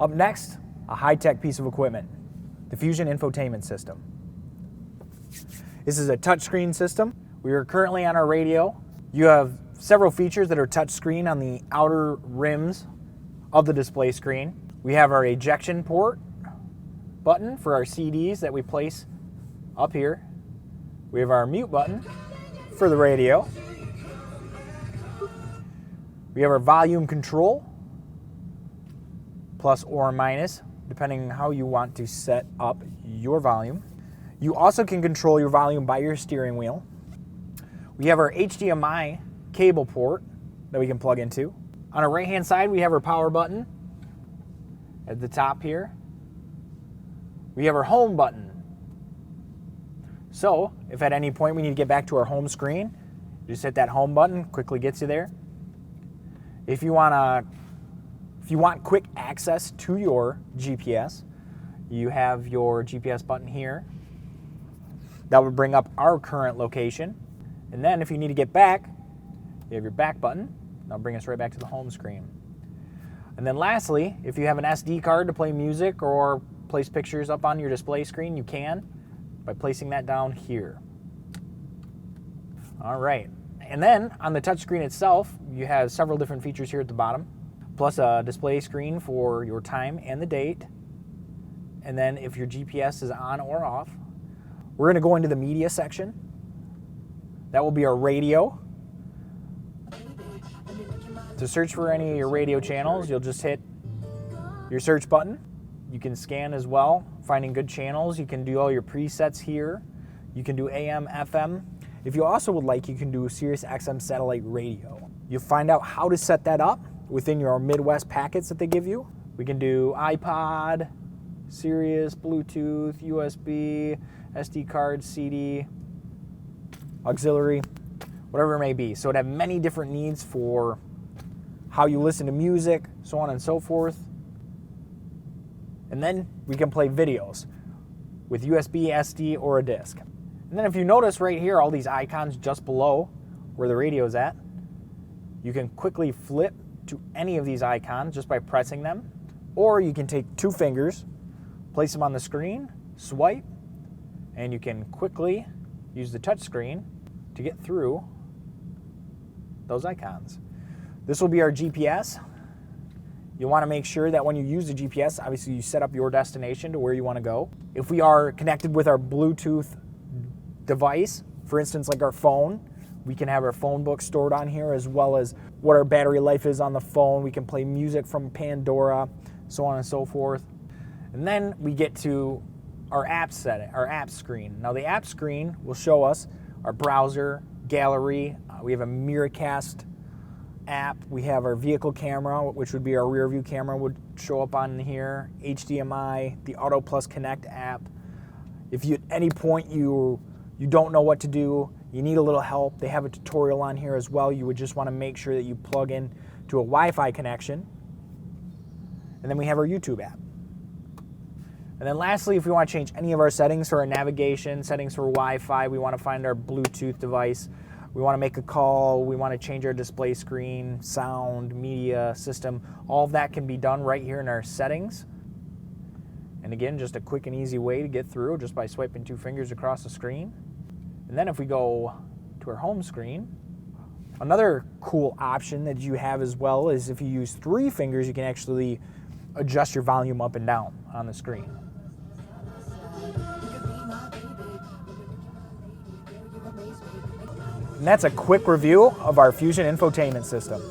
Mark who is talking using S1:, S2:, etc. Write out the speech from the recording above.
S1: Up next, a high-tech piece of equipment, the Fusion Infotainment System. This is a touchscreen system. We are currently on our radio. You have several features that are touchscreen on the outer rims of the display screen. We have our ejection port button for our CDs that we place up here. We have our mute button for the radio. We have our volume control, plus or minus, depending on how you want to set up your volume. You also can control your volume by your steering wheel. We have our HDMI cable port that we can plug into. On our right-hand side, we have our power button at the top here. We have our home button. So, if at any point we need to get back to our home screen, just hit that home button, quickly gets you there. If you want quick access to your GPS, you have your GPS button here. That would bring up our current location. And then if you need to get back, you have your back button. That'll bring us right back to the home screen. And then lastly, if you have an SD card to play music or place pictures up on your display screen, you can by placing that down here. All right. And then on the touchscreen itself, you have several different features here at the bottom, plus a display screen for your time and the date. And then if your GPS is on or off, we're going to go into the media section. That will be our radio. To search for any of your radio channels, you'll just hit your search button. You can scan as well, finding good channels. You can do all your presets here. You can do AM, FM. If you also would like, you can do Sirius XM satellite radio. You'll find out how to set that up within your Midwest packets that they give you. We can do iPod, Sirius, Bluetooth, USB, SD card, CD, auxiliary, whatever it may be. So it have many different needs for how you listen to music, so on and so forth. And then we can play videos with USB, SD, or a disc. And then if you notice right here, all these icons just below where the radio is at, you can quickly flip to any of these icons just by pressing them. Or you can take two fingers, place them on the screen, swipe, and you can quickly use the touch screen to get through those icons. This will be our GPS. You want to make sure that when you use the GPS, obviously you set up your destination to where you want to go. If we are connected with our Bluetooth device, for instance, like our phone, we can have our phone book stored on here, as well as what our battery life is on the phone. We can play music from Pandora, so on and so forth. And then we get to our app setting, our app screen. Now the app screen will show us our browser, gallery. We have a Miracast app. We have our vehicle camera, which would be our rear view camera, would show up on here. HDMI, the Auto Plus Connect app. If you at any point you don't know what to do, you need a little help, they have a tutorial on here as well. You would just want to make sure that you plug in to a Wi-Fi connection. And then we have our YouTube app. And then lastly, if we want to change any of our settings for our navigation, settings for Wi-Fi, we want to find our Bluetooth device, we want to make a call, we want to change our display screen, sound, media, system, all of that can be done right here in our settings. And again, just a quick and easy way to get through just by swiping two fingers across the screen. And then if we go to our home screen, another cool option that you have as well is if you use three fingers, you can actually adjust your volume up and down on the screen. And that's a quick review of our Fusion Infotainment System.